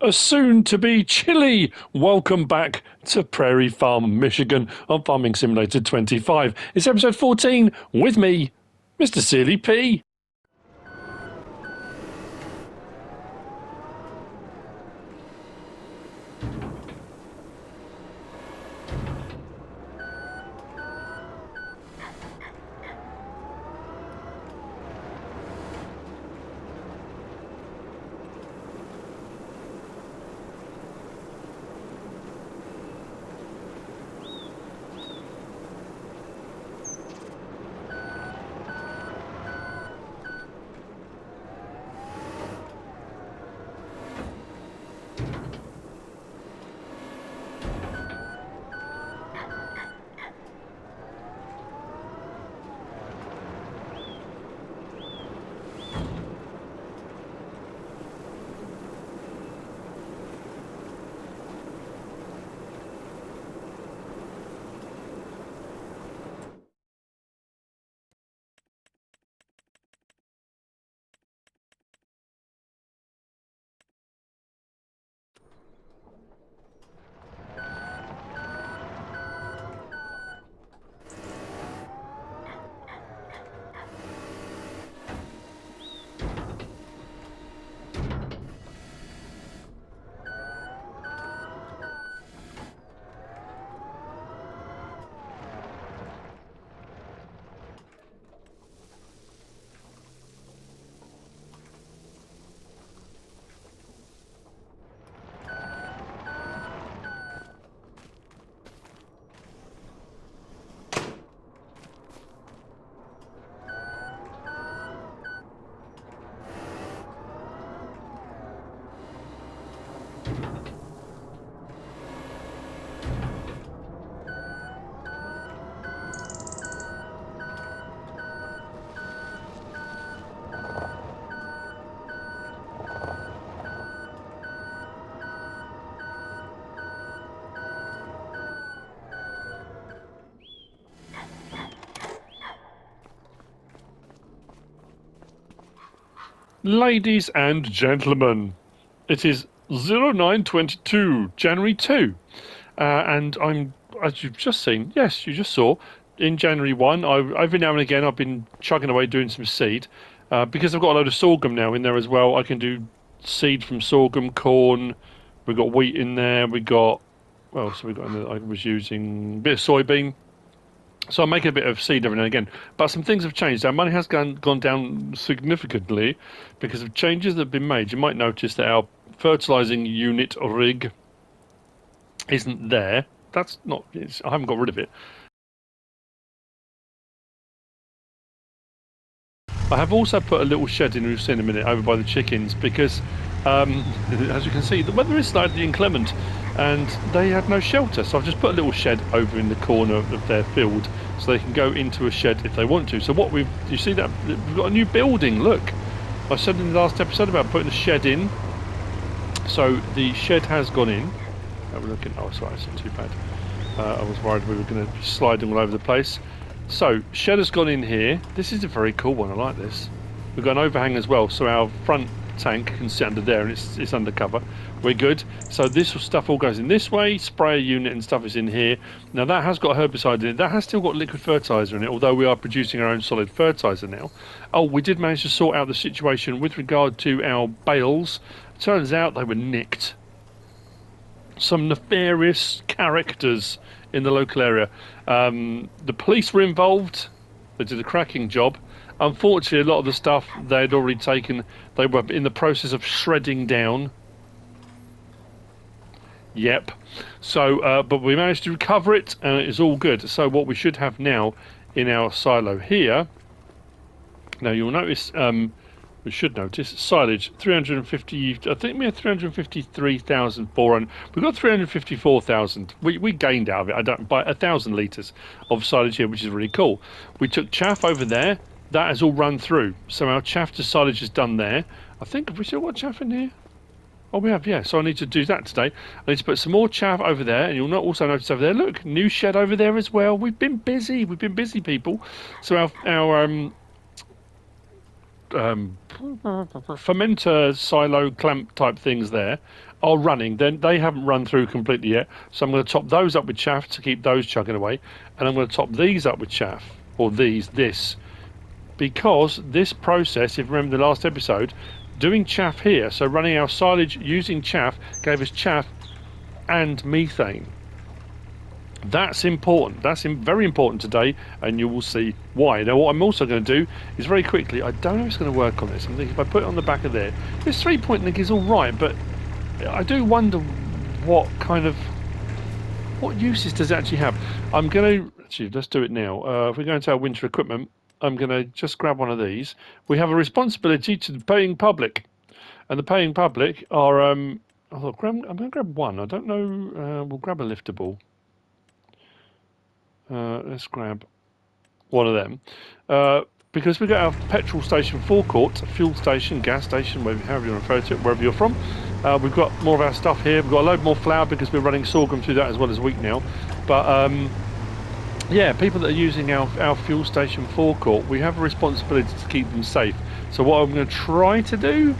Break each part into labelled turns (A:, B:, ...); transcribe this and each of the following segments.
A: a soon-to-be chilly welcome back to Prairie Farm, Michigan on Farming Simulator 25. It's episode 14 with me, MrSealyp. Ladies and gentlemen, it is 0922, January 2, and I'm, as you've just seen, yes, you just saw, in January 1, every now and again I've been chugging away doing some seed, because I've got a load of sorghum now in there as well. I can do seed from sorghum, corn, we've got wheat in there, we got, what else have we got in there? I was using a bit of soybean. So I'm making a bit of seed every now and again. But some things have changed. Our money has gone down significantly because of changes that have been made. You might notice that our fertilising unit rig isn't there. That's not... I haven't got rid of it. I have also put a little shed in, we've seen in a minute, over by the chickens because, as you can see, the weather is slightly inclement and they had no shelter. So I've just put a little shed over in the corner of their field so they can go into a shed if they want to. So what you see that we've got a new building, look. I said in the last episode about putting a shed in. So the shed has gone in. We're looking, oh, sorry, it's not too bad. I was worried we were going to be sliding all over the place. So, shed has gone in here. This is a very cool one, I like this. We've got an overhang as well, so our front tank can sit under there and it's undercover. We're good. So this stuff all goes in this way, sprayer unit and stuff is in here. Now that has got herbicide in it, that has still got liquid fertiliser in it, although we are producing our own solid fertiliser now. Oh, we did manage to sort out the situation with regard to our bales. Turns out they were nicked. Some nefarious characters in the local area. The police were involved. They did a cracking job. Unfortunately, a lot of the stuff they had already taken, they were in the process of shredding down. Yep. So, but we managed to recover it, and it is all good. So what we should have now in our silo here, now you'll notice, we should notice, silage, 350, I think we had 353,400. We've got 354,000. We gained out of it. I don't buy 1,000 litres of silage here, which is really cool. We took chaff over there. That has all run through. So our chaff to silage is done there. I think, have we still got chaff in here? Oh, we have, yeah. So I need to do that today. I need to put some more chaff over there. And you'll also notice over there, look, new shed over there as well. We've been busy. We've been busy, people. So our fermenter silo clamp type things there are running. Then they haven't run through completely yet, so I'm going to top those up with chaff to keep those chugging away, and I'm going to top these up with chaff, or this, because this process, if you remember the last episode, doing chaff here, so running our silage using chaff, gave us chaff and methane. That's important. That's very important today, and you will see why. Now, what I'm also going to do is very quickly, I don't know if it's going to work on this. I'm thinking if I put it on the back of there, this 3-point link is all right, but I do wonder what uses does it actually have. I'm going to, actually, let's do it now. If we go into our winter equipment, I'm going to just grab one of these. We have a responsibility to the paying public, and the paying public are, I'm going to grab one. I don't know, we'll grab a liftable. Let's grab one of them. Because we've got our petrol station forecourt, fuel station, gas station, however you want to refer to it, wherever you're from. We've got more of our stuff here. We've got a load more flour because we're running sorghum through that as well as wheat now. But yeah, people that are using our fuel station forecourt, we have a responsibility to keep them safe. So what I'm going to try to do,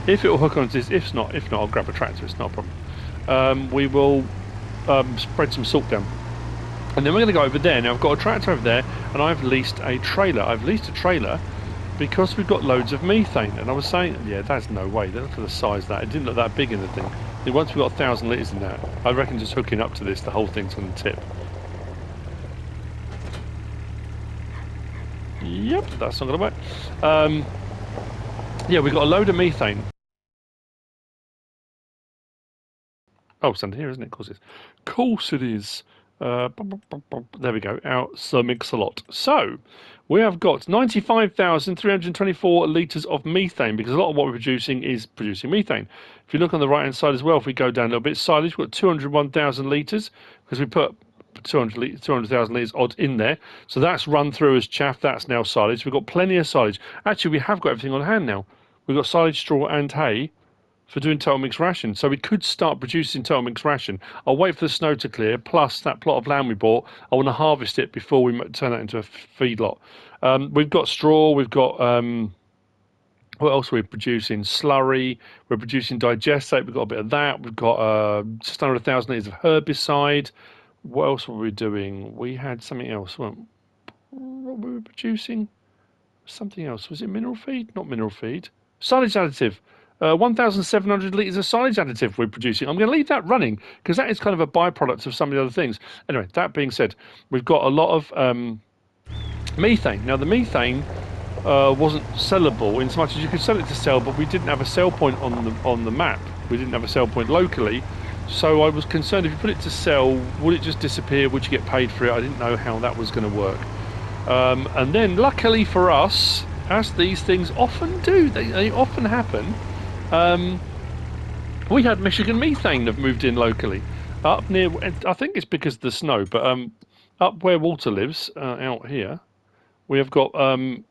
A: if it will hook onto this, if not, I'll grab a tractor. It's not a problem. We will spread some salt down. And then we're going to go over there. Now, I've got a tractor over there, and I've leased a trailer. I've leased a trailer because we've got loads of methane. And I was saying, yeah, that's no way. Look at the size of that. It didn't look that big in the thing. And once we've got 1,000 litres in that, I reckon just hooking up to this, the whole thing's going to tip. Yep, that's not going to work. Yeah, we've got a load of methane. Oh, it's under here, isn't it? Of course it is. Of course it is. There we go, our MrSealyp. So we have got 95,324 litres of methane, because a lot of what we're producing is producing methane. If you look on the right hand side as well, if we go down a little bit, silage, we've got 201,000 litres because we put 200,000 litres odd in there. So that's run through as chaff. That's now silage. We've got plenty of silage. Actually, we have got everything on hand now. We've got silage, straw and hay for doing total mixed ration, so we could start producing total mixed ration. I'll wait for the snow to clear, plus that plot of land we bought, I want to harvest it before we turn that into a feedlot. We've got straw, we've got, what else are we producing? Slurry, we're producing digestate, we've got a bit of that, we've got just under 1,000 litres of herbicide. What else were we doing? We had something else, what were we producing? Something else, was it mineral feed? Not mineral feed. Silage additive. 1,700 litres of silage additive we're producing. I'm going to leave that running because that is kind of a byproduct of some of the other things. Anyway, that being said, we've got a lot of methane. Now, the methane wasn't sellable in so much as you could sell it to sell, but we didn't have a sell point on the map. We didn't have a sell point locally. So I was concerned if you put it to sell, would it just disappear? Would you get paid for it? I didn't know how that was going to work. And then, luckily for us, as these things often do, they often happen, we had Michigan methane that moved in locally up near, I think it's because of the snow, but up where Walter lives, out here, we have got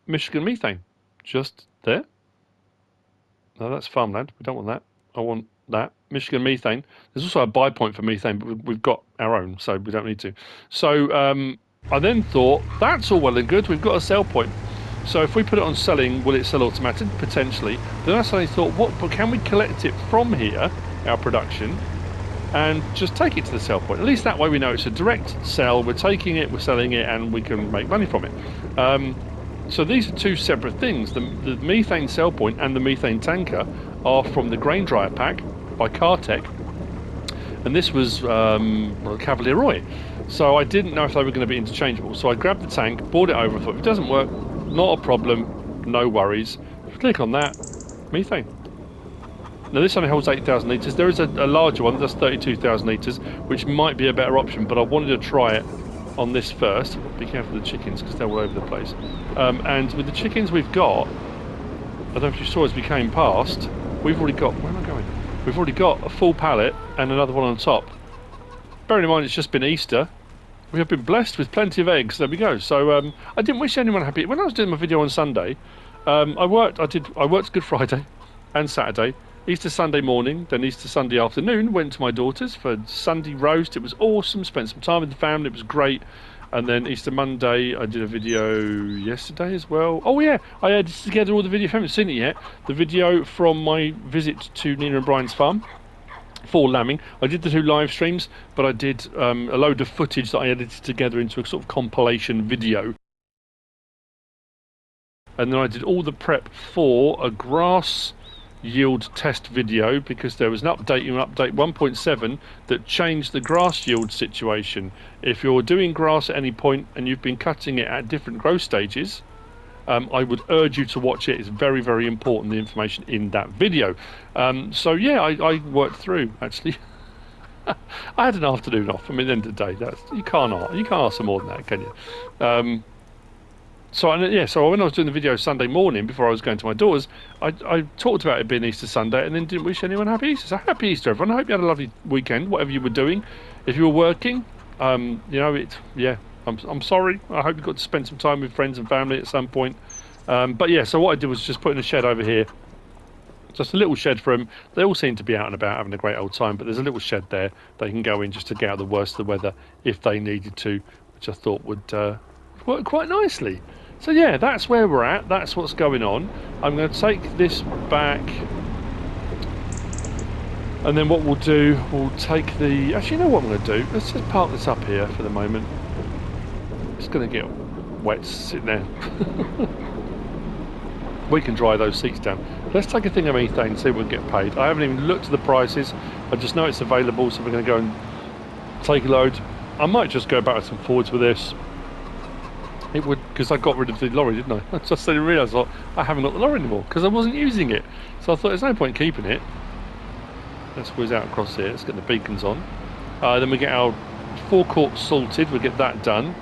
A: Michigan methane just there. No, that's farmland. We don't want that. I want that. Michigan methane. There's also a buy point for methane, but we've got our own, so we don't need to. So I then thought, that's all well and good. We've got a sell point. So if we put it on selling, will it sell automatic? Potentially. Then I suddenly thought, but can we collect it from here, our production, and just take it to the sell point? At least that way we know it's a direct sell. We're taking it, we're selling it, and we can make money from it. So these are two separate things. The methane sell point and the methane tanker are from the grain dryer pack by Cartech, and this was Cavalier Roy. So I didn't know if they were going to be interchangeable. So I grabbed the tank, brought it over, thought if it doesn't work, not a problem, no worries. Click on that, methane. Now this only holds 8,000 litres. There is a larger one that's 32,000 litres, which might be a better option, but I wanted to try it on this first. Be careful of the chickens because they're all over the place. And with the chickens we've got, I don't know if you saw as we came past, we've already got, where am I going? We've already got a full pallet and another one on top. Bearing in mind it's just been Easter, we have been blessed with plenty of eggs. There we go. So I didn't wish anyone happy. When I was doing my video on Sunday, I worked Good Friday and Saturday, Easter Sunday morning, then Easter Sunday afternoon. Went to my daughter's for Sunday roast. It was awesome. Spent some time with the family. It was great. And then Easter Monday, I did a video yesterday as well. Oh yeah, I edited together all the video. If you haven't seen it yet, the video from my visit to Nina and Brian's farm for lambing. I did the 2 live streams, but I did a load of footage that I edited together into a sort of compilation video. And then I did all the prep for a grass yield test video, because there was an update in update 1.7 that changed the grass yield situation. If you're doing grass at any point and you've been cutting it at different growth stages, I would urge you to watch it. It's very, very important, the information in that video. So yeah, I worked through, actually. I had an afternoon off. I mean, at the end of the day, you can't ask for more than that, can you? So when I was doing the video Sunday morning before I was going to my daughter's, I talked about it being Easter Sunday and then didn't wish anyone happy Easter. So happy Easter, everyone. I hope you had a lovely weekend, whatever you were doing. If you were working, I'm sorry. I hope you got to spend some time with friends and family at some point. But yeah, so what I did was just put in a shed over here. Just a little shed for them. They all seem to be out and about having a great old time, but there's a little shed there they can go in just to get out of the worst of the weather if they needed to, which I thought would work quite nicely. So yeah, that's where we're at. That's what's going on. I'm going to take this back, and then what we'll do, we'll take the... Actually, you know what I'm going to do? Let's just park this up here for the moment. It's going to get wet sitting there. We can dry those seats down. Let's take a thing of methane and see if we can get paid. I haven't even looked at the prices. I just know it's available, so we're going to go and take a load. I might just go backwards and forwards with this. It would, because I got rid of the lorry, didn't I? I just didn't realise I haven't got the lorry anymore because I wasn't using it. So I thought there's no point keeping it. Let's whiz out across here. Let's get the beacons on. Then we get our forecourt salted. We'll get that done.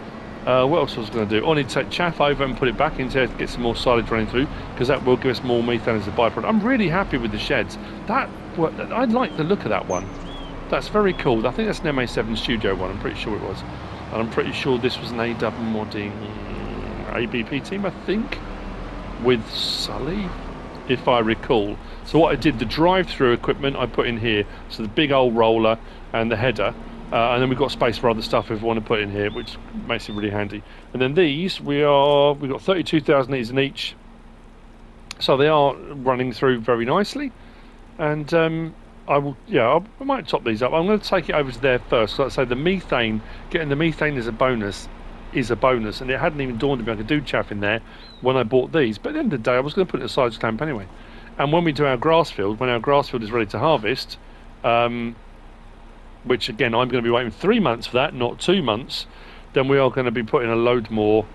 A: What else was I going to do? I need to take chaff over and put it back into here to get some more silage running through, because that will give us more methane as a byproduct. I'm really happy with the sheds. I like the look of that one. That's very cool. I think that's an MA7 Studio one. I'm pretty sure it was. And I'm pretty sure this was an AW modding ABP team, I think, with Sully, if I recall. So what I did, the drive-through equipment I put in here, so the big old roller and the header, and then we've got space for other stuff if we want to put in here, which makes it really handy. And then these, we've got 32,000 litres in each, so they are running through very nicely. And I might top these up. I'm going to take it over to there first. So let's say the methane, getting the methane as a bonus is a bonus, and it hadn't even dawned on me I could do chaff in there when I bought these. But at the end of the day, I was going to put it in a silage clamp anyway. And when we do our grass field, when our grass field is ready to harvest, which again I'm going to be waiting 3 months for that, not 2 months, then we are going to be putting a load more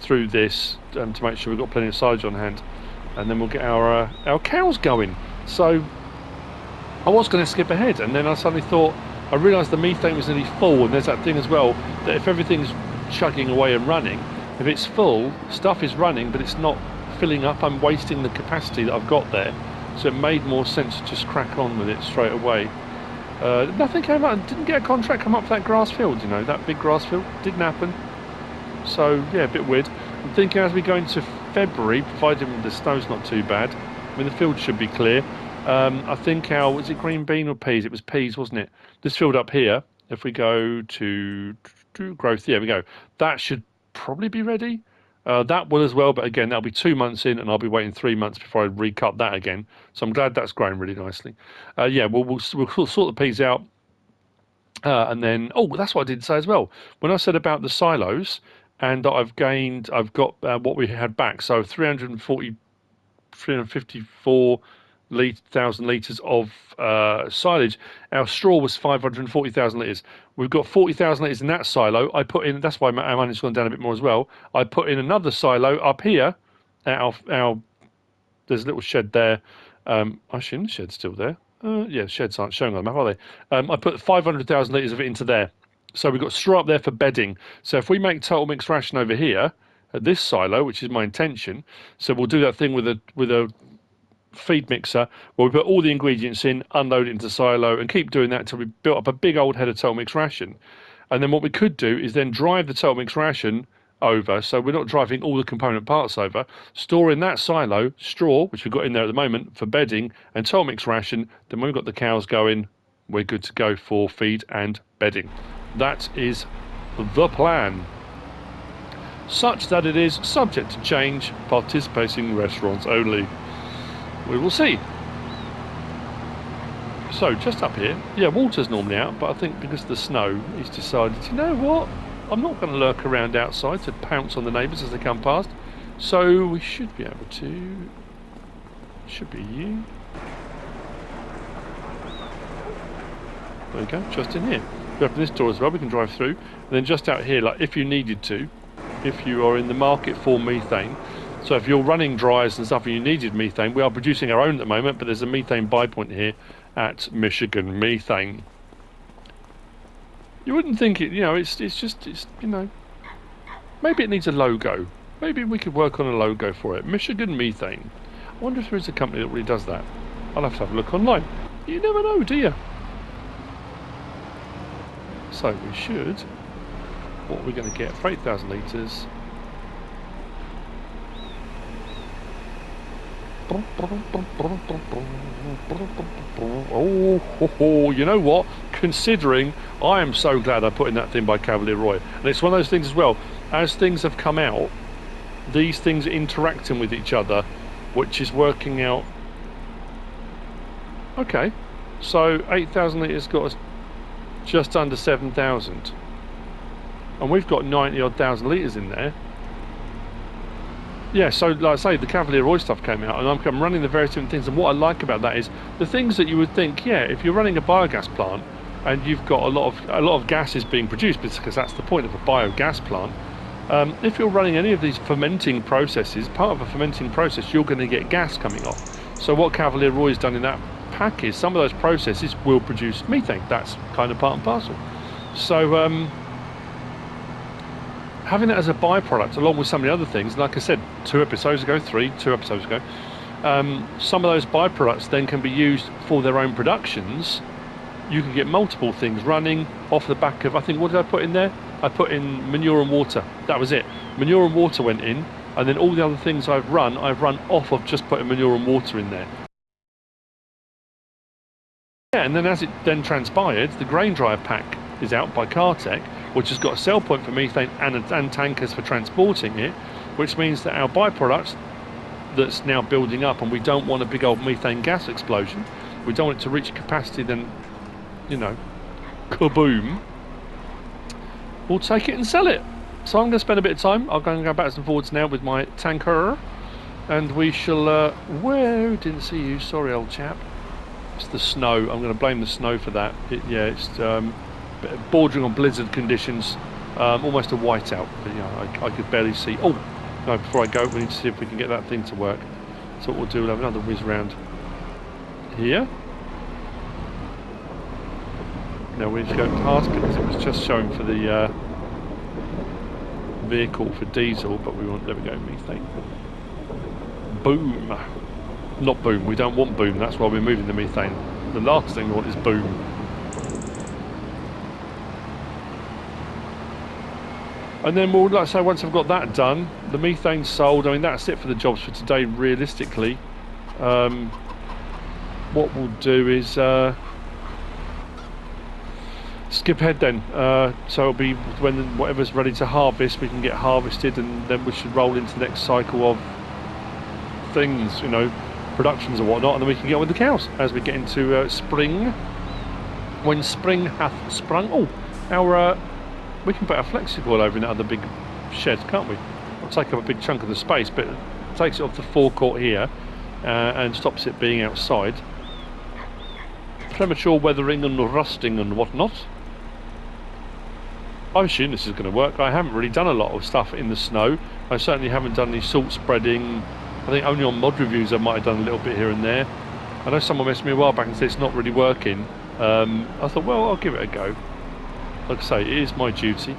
A: through this to make sure we've got plenty of silage on hand, and then we'll get our cows going. So I was going to skip ahead, and then I suddenly thought, I realised the methane was nearly full, and there's that thing as well, that if everything's chugging away and running, if it's full, stuff is running, but it's not filling up, I'm wasting the capacity that I've got there. So it made more sense to just crack on with it straight away. Nothing came up, didn't get a contract come up for that grass field, you know, that big grass field, didn't happen. So yeah, a bit weird. I'm thinking as we go into February, provided the snow's not too bad, I mean the field should be clear. I think was it green bean or peas? It was peas, wasn't it? This field up here, if we go to growth, there we go. That should probably be ready. That will as well, but again, that'll be 2 months in, and I'll be waiting 3 months before I recut that again. So I'm glad that's growing really nicely. Yeah, we'll sort the peas out, and then that's what I did say as well. When I said about the silos, and I've got what we had back, so 354,000 litres of silage. Our straw was 540,000 litres. We've got 40,000 litres in that silo. I put in, that's why our money's gone down a bit more as well. I put in another silo up here at our there's a little shed there. I assume the shed's still there. Yeah, the sheds aren't showing on the map, are they? I put 500,000 litres of it into there. So we've got straw up there for bedding. So if we make total mixed ration over here at this silo, which is my intention, so we'll do that thing with a feed mixer where we put all the ingredients in, unload it into silo, and keep doing that until we built up a big old head of total mixed ration. And then what we could do is then drive the total mixed ration over, so we're not driving all the component parts over, store in that silo straw, which we've got in there at the moment for bedding, and total mixed ration. Then when we've got the cows going, we're good to go for feed and bedding. That is the plan, such that it is subject to change, participating restaurants only. We will see. So, just up here, yeah, water's normally out, but I think because of the snow, he's decided, you know what, I'm not going to lurk around outside to pounce on the neighbours as they come past. So, we should be able to... Should be you. There we go, just in here. We open this door as well, we can drive through. And then just out here, like if you needed to, if you are in the market for methane, so if you're running dryers and stuff and you needed methane, we are producing our own at the moment, but there's a methane buy point here at Michigan Methane. You wouldn't think it, you know, it's you know, maybe it needs a logo. Maybe we could work on a logo for it. Michigan Methane. I wonder if there is a company that really does that. I'll have to have a look online. You never know, do you? So we should. What are we going to get for 8,000 litres? Oh, you know what? Considering, I am so glad I put in that thing by Cavalier Roy. And it's one of those things as well. As things have come out, these things are interacting with each other, which is working out. Okay, so 8,000 litres got us just under 7,000. And we've got 90 odd thousand litres in there. Yeah, so like I say, the Cavalier Roy stuff came out, and I'm running the various different things. And what I like about that is the things that you would think, yeah, if you're running a biogas plant and you've got a lot of gases being produced, because that's the point of a biogas plant. If you're running any of these fermenting processes, part of a fermenting process, you're going to get gas coming off. So what Cavalier Roy's done in that pack is some of those processes will produce methane. That's kind of part and parcel. So having that as a byproduct, along with some of the other things, like I said, 2 episodes ago, some of those byproducts then can be used for their own productions. You can get multiple things running off the back of, I think, what did I put in there? I put in manure and water. That was it. Manure and water went in, and then all the other things I've run off of just putting manure and water in there. Yeah, and then as it then transpired, the grain dryer pack is out by Cartech, which has got a sell point for methane and tankers for transporting it, which means that our byproduct that's now building up, and we don't want a big old methane gas explosion, we don't want it to reach capacity, then, you know, kaboom, we'll take it and sell it. So I'm going to spend a bit of time. I'll go backwards and forwards now with my tanker, and we shall, where, didn't see you, sorry old chap. It's the snow. I'm going to blame the snow for that. It's bordering on blizzard conditions, almost a whiteout. But yeah, I could barely see. Oh no! Before I go, we need to see if we can get that thing to work. So what we'll do, we'll have another whiz round here. Now we need to go past because it was just showing for the vehicle for diesel, but we want. There we go, methane. Boom. Not boom, we don't want boom, that's why we're moving the methane. The last thing we want is boom. And then we'll, like I say, once I've got that done, the methane's sold. I mean, that's it for the jobs for today, realistically. What we'll do is skip ahead then. So it'll be when whatever's ready to harvest, we can get harvested, and then we should roll into the next cycle of things, you know, productions and whatnot, and then we can get on with the cows as we get into spring. When spring hath sprung. Oh, our we can put our flexi coil over in that other big shed, can't we? It'll take up a big chunk of the space, but it takes it off the forecourt here and stops it being outside. Premature weathering and rusting and whatnot. I assume this is going to work. I haven't really done a lot of stuff in the snow. I certainly haven't done any salt spreading. I think only on mod reviews I might have done a little bit here and there. I know someone messaged me a while back and said it's not really working. I thought, well, I'll give it a go. Like I say, it is my duty.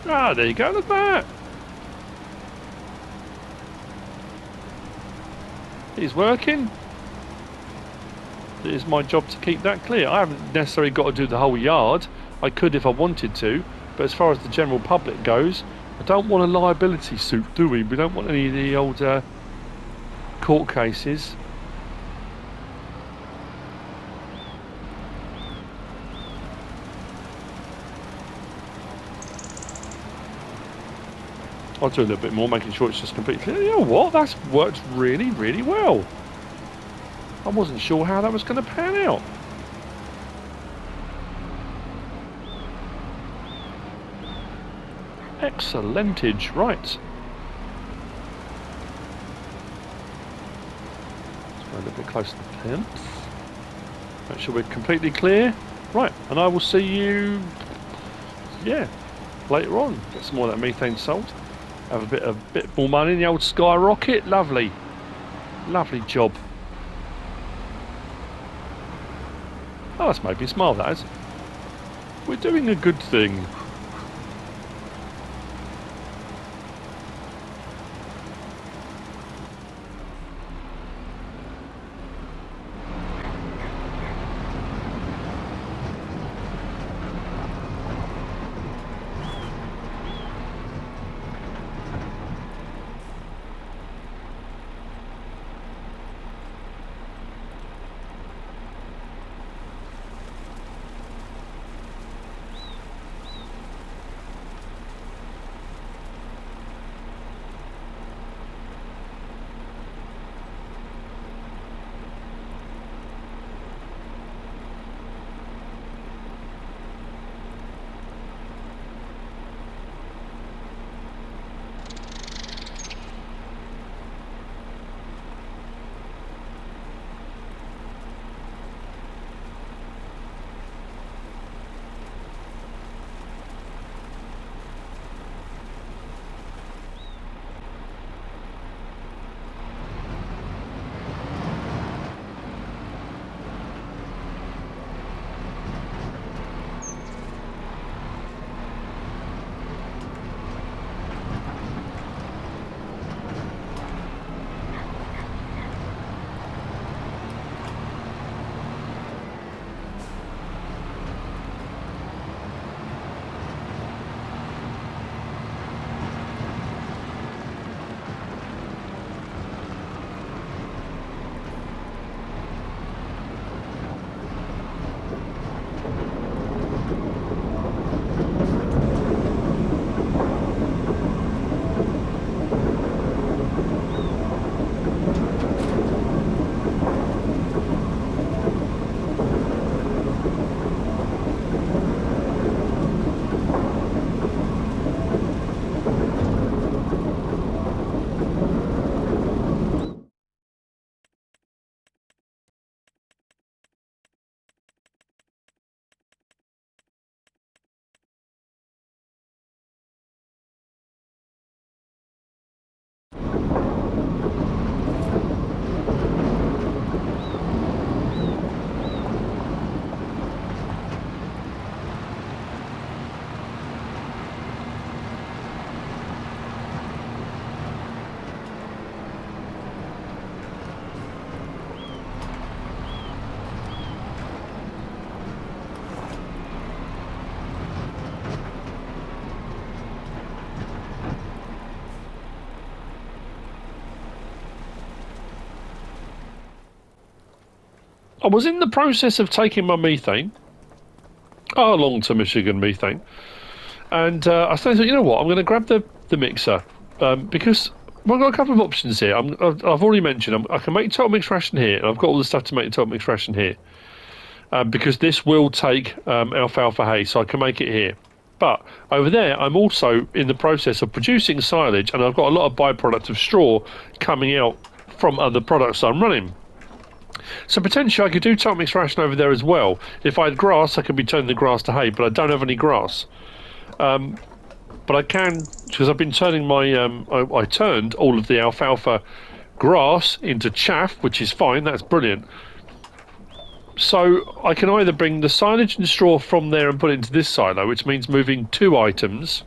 A: Ah, there you go, look at that. It's working. It is my job to keep that clear. I haven't necessarily got to do the whole yard. I could if I wanted to, but as far as the general public goes, I don't want a liability suit, do we? We don't want any of the old court cases. I'll do a little bit more, making sure it's just completely clear. You know what? That's worked really, really well. I wasn't sure how that was going to pan out. Excellentage, right. Let's go a little bit closer to the pins. Make sure we're completely clear. Right, and I will see you, yeah, later on. Get some more of that methane sold. Have a bit more money in the old skyrocket. Lovely. Lovely job. Oh, that's made me smile, that is. We're doing a good thing. I was in the process of taking my methane along to Michigan methane, and I thought, you know what, I'm going to grab the mixer because I've got a couple of options here. I've already mentioned I can make total mixed ration here, and I've got all the stuff to make total mixed ration here because this will take alfalfa hay, so I can make it here. But over there, I'm also in the process of producing silage, and I've got a lot of byproduct of straw coming out from other products I'm running. So potentially I could do total mixed ration over there as well. If I had grass, I could be turning the grass to hay, but I don't have any grass. But I can, because I've been turning my, I turned all of the alfalfa grass into chaff, which is fine, that's brilliant. So I can either bring the silage and straw from there and put it into this silo, which means moving 2 items,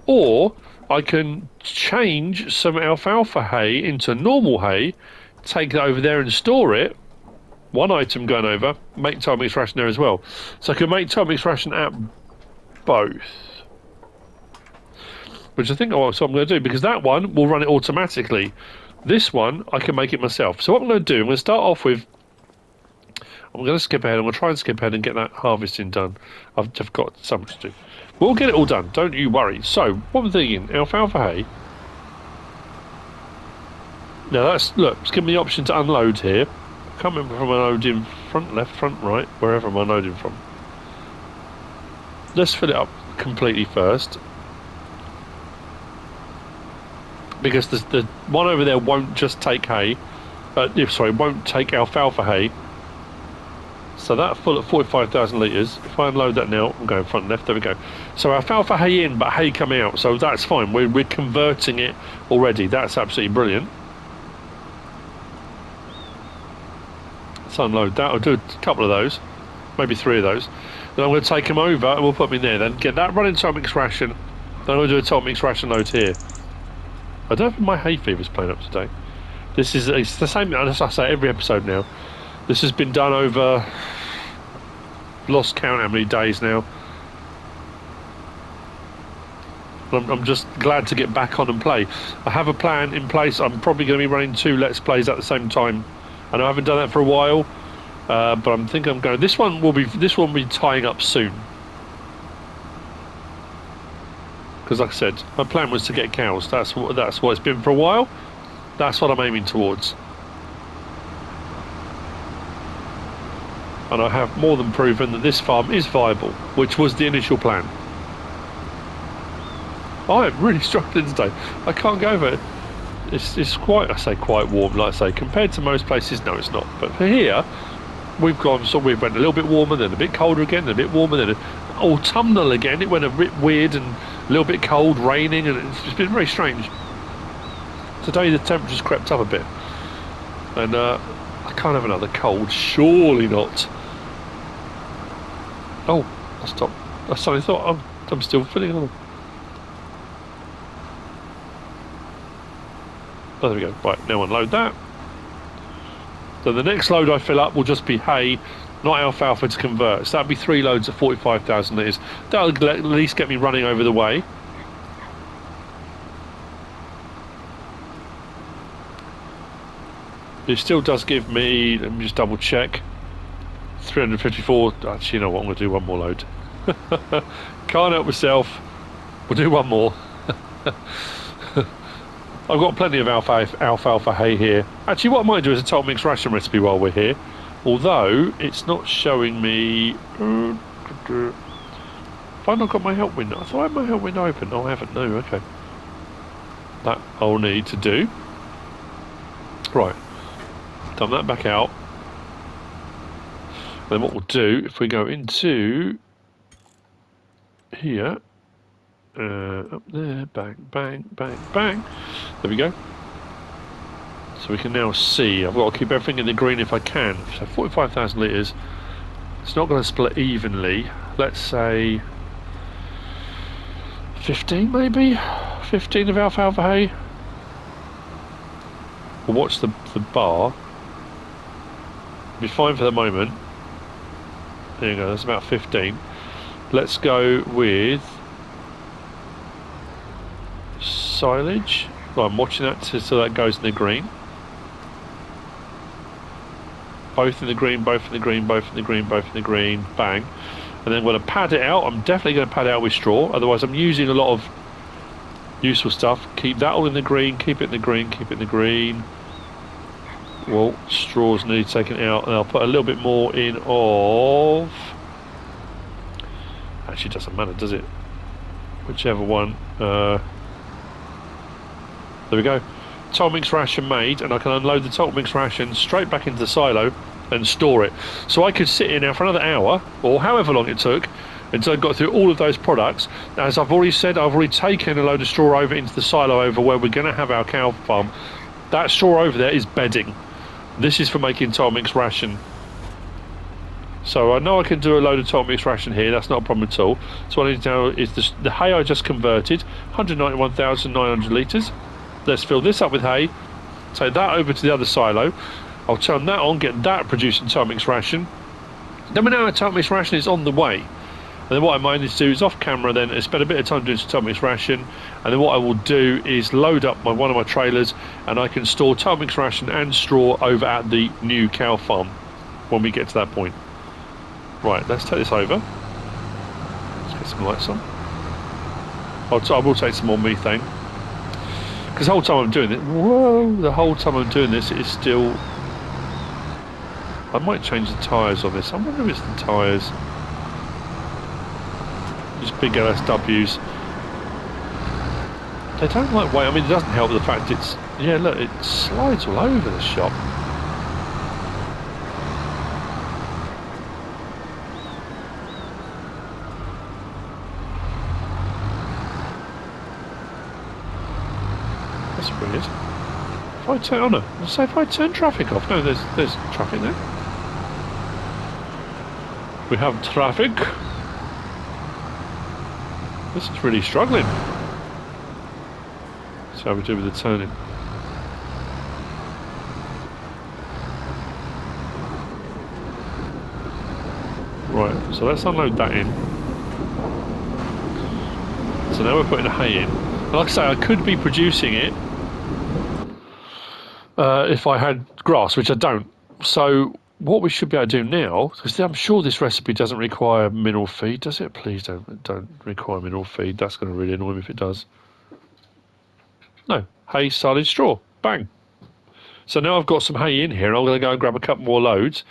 A: or I can change some alfalfa hay into normal hay, take it over there and store it, 1 item going over, make total mixed ration there as well. So I can make total mixed ration at both, which I think what I'm going to do, because that one will run it automatically. This one I can make it myself. So what I'm going to do, I'm going to start off with, I'm going to skip ahead. I'm going to try and skip ahead and get that harvesting done. I've just got so much to do. We'll get it all done, don't you worry. So, what I'm thinking, alfalfa hay. Now that's, look, it's given me the option to unload here. I can't remember if I'm unloading front, left, front, right, wherever I'm unloading from. Let's fill it up completely first. Because the one over there won't just take hay. Won't take alfalfa hay. So that full at 45,000 litres. If I unload that now, I'm going front and left, there we go. So alfalfa hay in, but hay coming out. So that's fine, we're converting it already. That's absolutely brilliant. Let's unload that. I'll do a couple of those, maybe 3 of those. Then I'm going to take them over and we'll put them in there. Then get that running top mix ration. Then I'm going to do a top mix ration load here. I don't think my hay fever's playing up today. It's the same as I say every episode now. This has been done over, lost count how many days now. I'm just glad to get back on and play. I have a plan in place. I'm probably going to be running 2 Let's Plays at the same time. I know I haven't done that for a while, but I'm thinking I'm going. This one will be tying up soon. Because like I said, my plan was to get cows. That's what it's been for a while. That's what I'm aiming towards. And I have more than proven that this farm is viable, which was the initial plan. I am really struggling today. I can't go over it. It's quite, I say quite warm, like I say, compared to most places, no it's not. But for here, we've went a little bit warmer, then a bit colder again, then a bit warmer, then autumnal again. It went a bit weird and a little bit cold, raining, and it's been very strange. Today the temperature's crept up a bit. And I can't have another cold, surely not. Oh, I stopped. I suddenly thought I'm still filling on. Oh, there we go. Right, now unload that. So the next load I fill up will just be hay, not alfalfa to convert. So that'll be 3 loads of 45,000 litres. That'll at least get me running over the way. It still does give me, let me just double check, 354. Actually, you know what, I'm going to do one more load. Can't help myself. We'll do one more. I've got plenty of alfalfa hay here. Actually, what I might do is a total mixed ration recipe while we're here. Although, it's not showing me... Have I not got my help window? I thought I had my help window open. Oh, I haven't. No, okay. That I'll need to do. Right. Done that back out. Then what we'll do, if we go into... here... up there, bang, bang, bang, bang. There we go. So we can now see. I've got to keep everything in the green if I can. So 45,000 litres. It's not going to split evenly. Let's say 15 maybe? 15 of alfalfa hay. We'll watch the bar. It'll be fine for the moment. There you go, that's about 15. Let's go with silage. Well, I'm watching that so that goes in the green. Both in the green, both in the green, both in the green, both in the green, bang. And then when I pad it out, I'm definitely going to pad it out with straw, otherwise I'm using a lot of useful stuff. Keep that all in the green, keep it in the green, keep it in the green. Well, straws need taken out, and I'll put a little bit more in of... Actually, it doesn't matter, does it? Whichever one. There we go. Total mix ration made, and I can unload the total mix ration straight back into the silo and store it. So I could sit in there for another hour, or however long it took, until I got through all of those products. As I've already said, I've already taken a load of straw over into the silo over where we're going to have our cow farm. That straw over there is bedding. This is for making total mix ration. So I know I can do a load of total mix ration here, that's not a problem at all. So what I need to know is the hay I just converted, 191,900 litres. Let's fill this up with hay, take that over to the other silo. I'll turn that on, get that producing total mix ration. Then we know our total mix ration is on the way. And then what I might need to do is off camera then, spend a bit of time doing some total mix ration, and then what I will do is load up one of my trailers, and I can store total mix ration and straw over at the new cow farm. when we get to that point. Right, let's take this over. Let's get some lights on. I will take some more methane. Because the whole time I'm doing it, the whole time I'm doing this, it is still... I might change the tyres on this. I wonder if it's the tyres. Just big LSWs. They don't like weight. I mean, it doesn't help the fact it's... Yeah, look, it slides all over the shop. That's weird. If I turn... Oh no, say if I turn traffic off. No, there's traffic there. We have traffic. This is really struggling. That's how we do with the turning. Right, so let's unload that in. So now we're putting the hay in. And like I say, I could be producing it if I had grass, which I don't. So what we should be able to do now, because I'm sure this recipe doesn't require mineral feed, does it? Please don't require mineral feed. That's going to really annoy me if it does. No, hay, silage, straw, bang. So now I've got some hay in here, and I'm going to go and grab a couple more loads.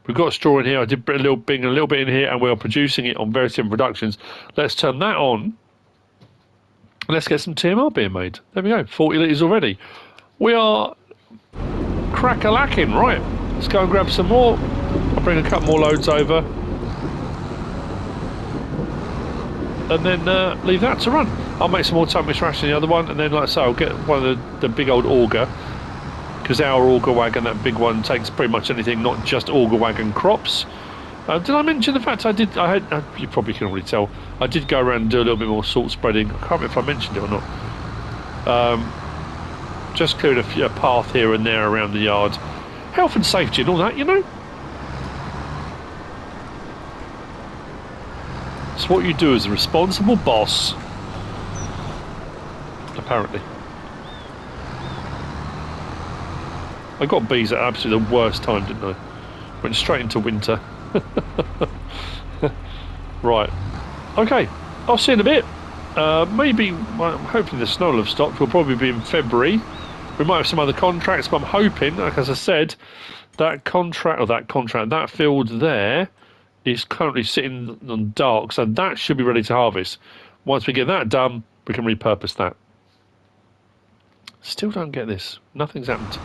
A: We've got straw in here. I did a little bit in here, and we're producing it on various different productions. Let's turn that on. Let's get some TMR being made. There we go, 40 litres already. We are crack-a-lacking, right? Let's go and grab some more. I'll bring a couple more loads over. And then leave that to run. I'll make some more tump mix ration in the other one, and then, like I say, I'll get one of the big old auger, because our auger wagon, that big one, takes pretty much anything, not just auger wagon crops. Did I mention the fact you probably can already tell, I did go around and do a little bit more salt spreading. I can't remember if I mentioned it or not. Just cleared a path here and there around the yard. Health and safety and all that, you know. It's what you do as a responsible boss. Apparently. I got bees at absolutely the worst time, didn't I? Went straight into winter. Right. Okay. I'll see you in a bit. Maybe, well, hopefully the snow will have stopped. We'll probably be in February. We might have some other contracts, but I'm hoping, like as I said, that field there is currently sitting on dark, so that should be ready to harvest. Once we get that done, we can repurpose that. Still don't get this. Nothing's happened.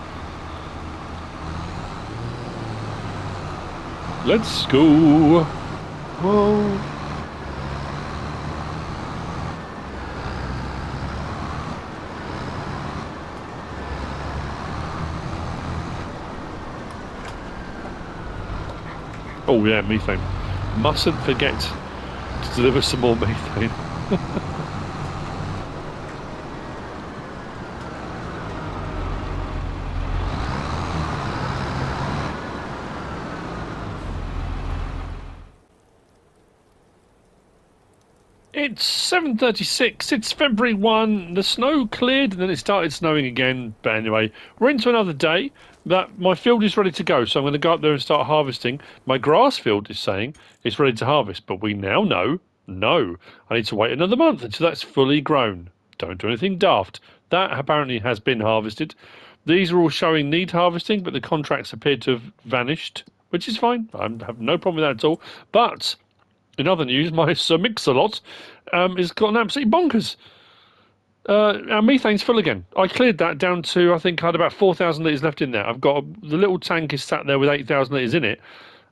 A: Let's go. Whoa. Oh yeah, methane. Mustn't forget to deliver some more methane. It's 7:36, it's February 1, the snow cleared and then it started snowing again, but anyway, we're into another day. That my field is ready to go, so I'm going to go up there and start harvesting. My grass field is saying it's ready to harvest, but we now know, no, I need to wait another month until that's fully grown. Don't do anything daft. That apparently has been harvested. These are all showing need harvesting, but the contracts appear to have vanished, which is fine. I have no problem with that at all. But in other news, my MrSealyp has gotten absolutely bonkers. Our methane's full again. I cleared that down to, I think I had about 4,000 litres left in there. I've got the little tank is sat there with 8,000 litres in it,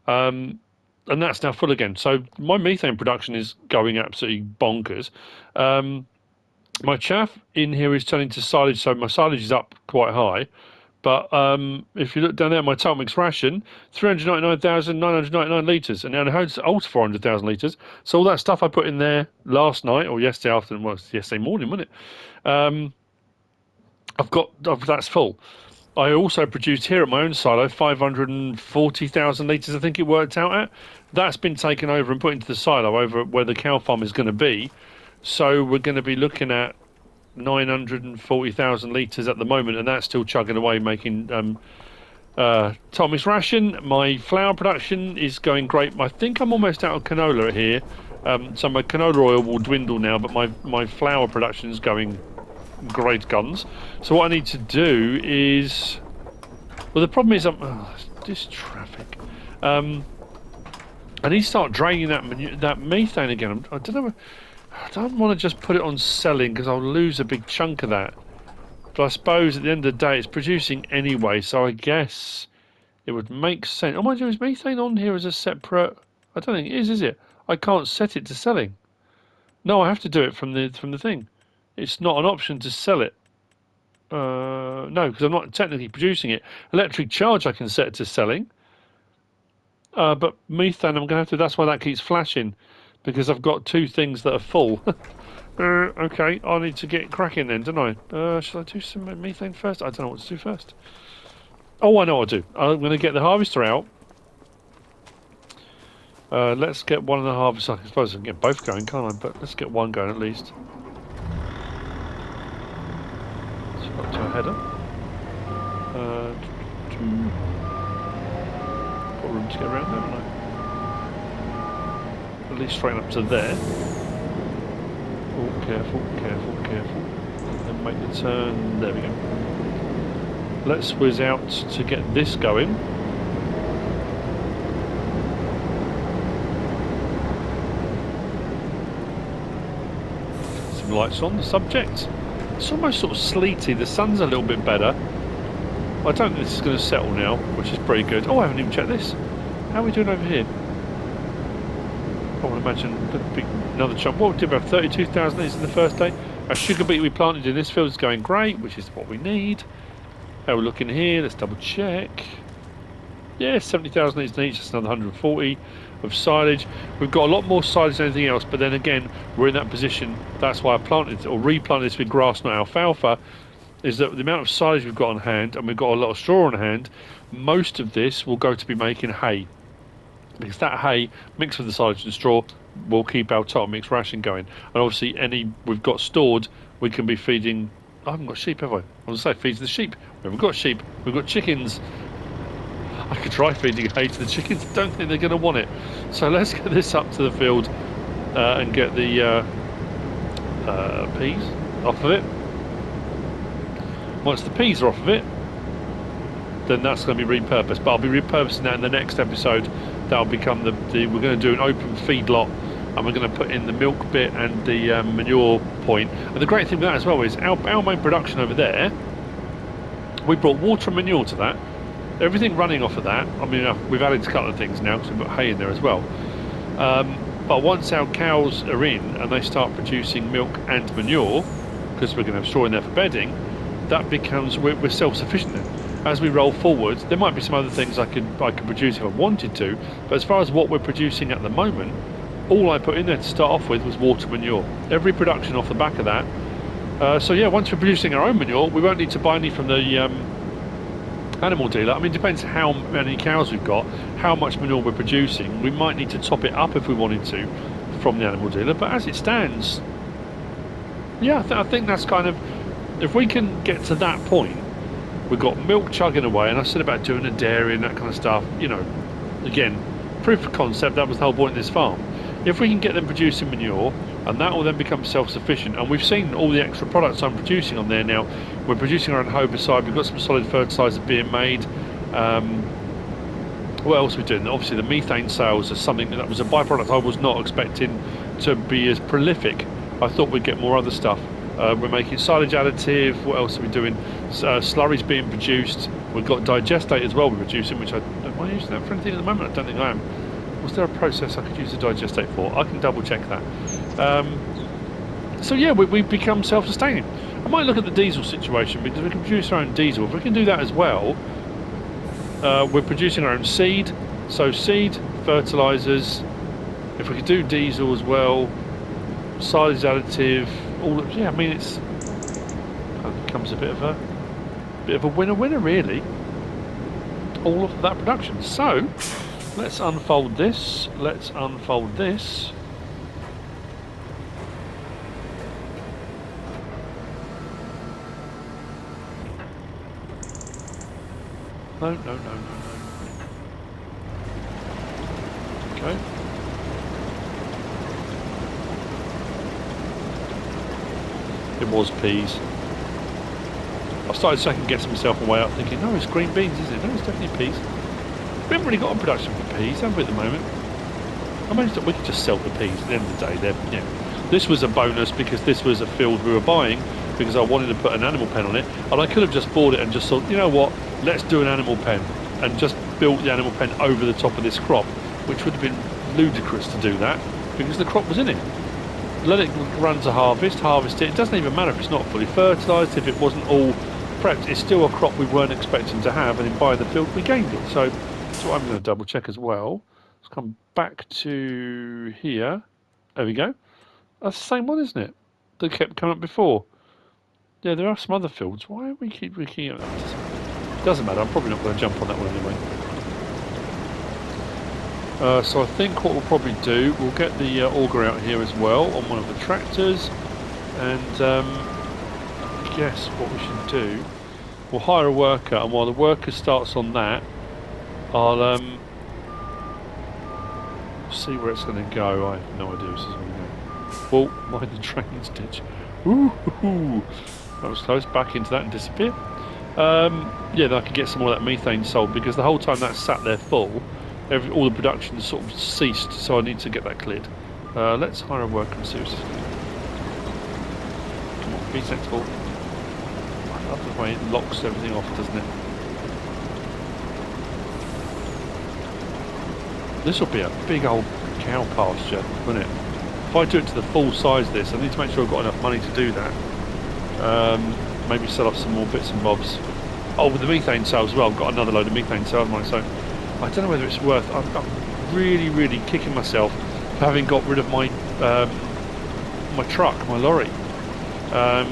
A: and that's now full again. So my methane production is going absolutely bonkers. My chaff in here is turning to silage, so my silage is up quite high. But if you look down there, my total mix ration, 399,999 litres, and now it holds 400,000 litres. So all that stuff I put in there last night, or yesterday afternoon, well, it was yesterday morning, wasn't it? That's full. I also produced here at my own silo 540,000 litres, I think it worked out at. That's been taken over and put into the silo over where the cow farm is going to be. So we're going to be looking at 940,000 litres at the moment, and that's still chugging away, making Tommy's ration. My flour production is going great. I think I'm almost out of canola here. So my canola oil will dwindle now, but my flour production is going great guns. So what I need to do is... Well, the problem is this traffic. I need to start draining that methane again. I don't know. I don't want to just put it on selling because I'll lose a big chunk of that. But I suppose at the end of the day, it's producing anyway. So I guess it would make sense. Oh, mind you, is methane on here as a separate? I don't think it is it? I can't set it to selling. No, I have to do it from the thing. It's not an option to sell it. No, because I'm not technically producing it. Electric charge I can set to selling. But methane I'm going to have to... That's why that keeps flashing. Because I've got two things that are full. Okay, I need to get cracking then, don't I? Shall I do some methane first? I don't know what to do first. Oh, I know what to do. I'm going to get the harvester out. Let's get one of the harvesters. I suppose I can get both going, can't I? But let's get one going at least. Up to a header. Got room to get around there, haven't I? At least straight up to there. Oh, careful, careful, careful. And make the turn. There we go. Let's whiz out to get this going. Some lights on the subject. It's almost sort of sleety. The sun's a little bit better. I don't think this is going to settle now, which is pretty good. Oh, I haven't even checked this. How are we doing over here? I would imagine another chunk. What we did, about 32,000 litres in the first day. Our sugar beet we planted in this field is going great, which is what we need. How we're looking here, let's double check. Yeah, 70,000 litres in each, that's another 140 of silage. We've got a lot more silage than anything else, but then again, we're in that position. That's why I planted or replanted this with grass, not alfalfa, is that the amount of silage we've got on hand, and we've got a lot of straw on hand, most of this will go to be making hay. Because that hay, mixed with the silage and straw, will keep our total mix ration going. And obviously, any we've got stored, we can be feeding... I haven't got sheep, have I? I was going to say, feeds the sheep. We haven't got sheep, we've got chickens. I could try feeding hay to the chickens, don't think they're going to want it. So let's get this up to the field and get the peas off of it. Once the peas are off of it, then that's going to be repurposed. But I'll be repurposing that in the next episode. That'll become the we're going to do an open feedlot, and we're going to put in the milk bit and the manure point. And the great thing with that as well is our main production over there, we brought water and manure to that. Everything running off of that. I mean, we've added a couple of things now because we've got hay in there as well. But once our cows are in and they start producing milk and manure, because we're going to have straw in there for bedding, that becomes we're self-sufficient then. As we roll forward, there might be some other things I could produce if I wanted to, but as far as what we're producing at the moment, all I put in there to start off with was water manure. Every production off the back of that. So yeah, once we're producing our own manure, we won't need to buy any from the animal dealer. I mean, it depends how many cows we've got, how much manure we're producing. We might need to top it up if we wanted to from the animal dealer, but as it stands, yeah, I think that's kind of, if we can get to that point, we've got milk chugging away, and I said about doing a dairy and that kind of stuff, you know, again, proof of concept, that was the whole point of this farm. If we can get them producing manure, and that will then become self-sufficient, and we've seen all the extra products I'm producing on there now. We're producing our own herbicide, we've got some solid fertiliser being made. What else are we doing? Obviously the methane sales is something that was a byproduct I was not expecting to be as prolific. I thought we'd get more other stuff. We're making silage additive. What else are we doing? Slurry's being produced. We've got digestate as well we're producing, which am I using that for anything at the moment? I don't think I am. Was there a process I could use the digestate for? I can double check that. So yeah, we've become self-sustaining. I might look at the diesel situation because we can produce our own diesel. If we can do that as well, we're producing our own seed. So seed, fertilisers. If we could do diesel as well, silage additive. Yeah, I mean it becomes a bit of a winner really. All of that production. So let's unfold this. Let's unfold this. No, no, no, no, no. Okay. It was peas. I started second guessing myself on the way up, thinking, no, it's green beans, is it? No, it's definitely peas. We haven't really got a production for peas, have we, at the moment? I mean, we could just sell the peas at the end of the day. This was a bonus because this was a field we were buying because I wanted to put an animal pen on it, and I could have just bought it and just thought, you know what, let's do an animal pen, and just built the animal pen over the top of this crop, which would have been ludicrous to do that because the crop was in it. Let it run to harvest it. It doesn't even matter if it's not fully fertilised, if it wasn't all prepped. It's still a crop we weren't expecting to have, and in buying the field we gained it. So that's what I'm going to double check as well. Let's come back to here. There we go. That's the same one, isn't it? That kept coming up before. Yeah, there are some other fields. Why are we keep looking at that? Doesn't matter. I'm probably not going to jump on that one anyway. So I think what we'll probably do, we'll get the auger out here as well on one of the tractors, and I guess what we should do, we'll hire a worker, and while the worker starts on that, I'll see where it's going to go. I have no idea where this is going to go. Well, mind the drainage ditch. Ooh, that was close. Back into that and disappear. Yeah, then I could get some more of that methane sold, because the whole time that sat there full, all the production sort of ceased, so I need to get that cleared. Let's hire a worker and see what's going on. Come on, be sensible. I love the way it locks everything off, doesn't it? This will be a big old cow pasture, won't it? If I do it to the full size of this, I need to make sure I've got enough money to do that. Maybe sell off some more bits and bobs. Oh, with the methane sale as well, I've got another load of methane sale, haven't I? So I don't know whether it's worth. I'm really, really kicking myself for having got rid of my my truck, my lorry. I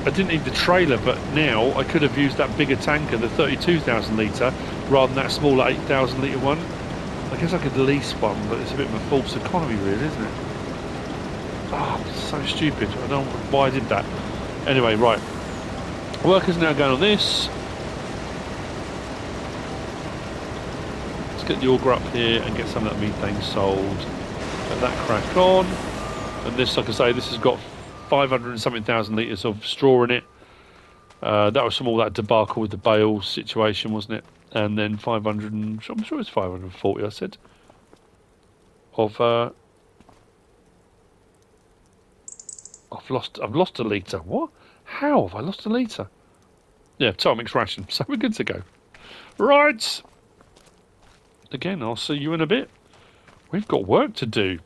A: didn't need the trailer, but now I could have used that bigger tanker, the 32,000 litre, rather than that smaller 8,000 litre one. I guess I could lease one, but it's a bit of a false economy, really, isn't it? Oh, so stupid. I don't know why I did that. Anyway, right. Workers now going on this. Get the auger up here and get some of that methane sold. Let that crack on. And this, like I say, this has got 500 and something thousand litres of straw in it. That was from all that debacle with the Bales situation, wasn't it? And then 500 and I'm sure it's 540. I said of I've lost a litre. What? How have I lost a litre? Yeah, total mixed ration. So we're good to go. Right. Again, I'll see you in a bit. We've got work to do.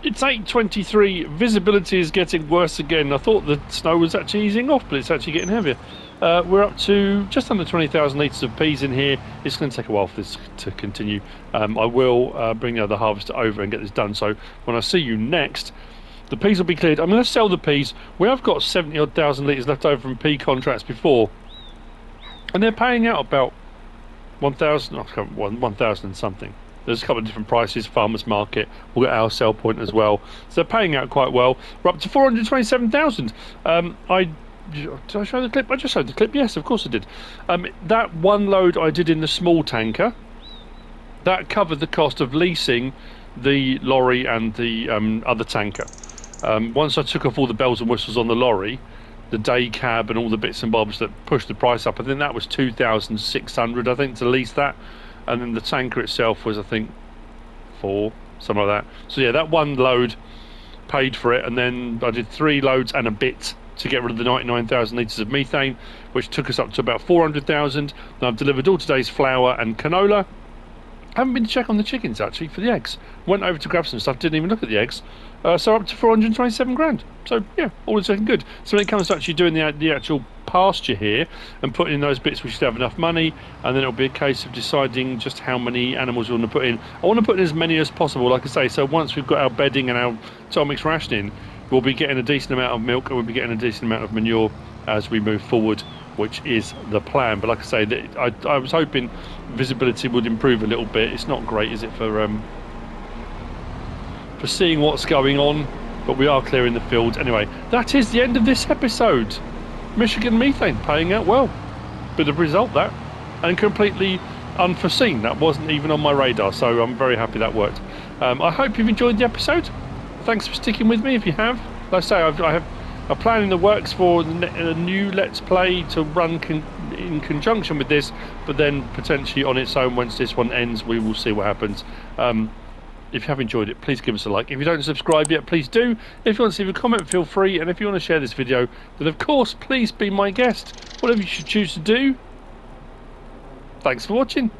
A: It's 8:23. Visibility is getting worse again. I thought the snow was actually easing off, but it's actually getting heavier. We're up to just under 20,000 litres of peas in here. It's going to take a while for this to continue. I will bring the other harvester over and get this done. So when I see you next, the peas will be cleared. I'm going to sell the peas. We have got 70 odd thousand litres left over from pea contracts before, and they're paying out about 1,000 and something. There's a couple of different prices. Farmers market, we'll get our sell point as well. So they're paying out quite well. We're up to 427,000. Did I show the clip? I just showed the clip. Yes, of course I did. That one load I did in the small tanker, that covered the cost of leasing the lorry and the other tanker. Once I took off all the bells and whistles on the lorry, the day cab and all the bits and bobs that pushed the price up, I think that was 2,600, I think, to lease that. And then the tanker itself was, I think, 4, something like that. So yeah, that one load paid for it, and then I did 3 loads and a bit to get rid of the 99,000 litres of methane, which took us up to about 400,000. Then I've delivered all today's flour and canola. I haven't been to check on the chickens, actually, for the eggs. Went over to grab some stuff, didn't even look at the eggs. So up to 427 grand. So yeah, all is looking good. So when it comes to actually doing the actual pasture here and putting in those bits, we should have enough money, and then it'll be a case of deciding just how many animals we want to put in. I want to put in as many as possible, like I say. So once we've got our bedding and our Tomix rationing, we'll be getting a decent amount of milk, and we'll be getting a decent amount of manure as we move forward, which is the plan. But like I say, I was hoping visibility would improve a little bit. It's not great, is it, for seeing what's going on, but we are clearing the fields. Anyway, that is the end of this episode. Michigan methane paying out well. Bit of result, that, and completely unforeseen. That wasn't even on my radar, so I'm very happy that worked. I hope you've enjoyed the episode. Thanks for sticking with me if you have. Like I say, I have a plan in the works for a new Let's Play to run in conjunction with this, but then potentially on its own. Once this one ends, we will see what happens. If you have enjoyed it, please give us a like. If you don't subscribe yet, please do. If you want to leave a comment, feel free. And if you want to share this video, then of course, please be my guest. Whatever you should choose to do. Thanks for watching.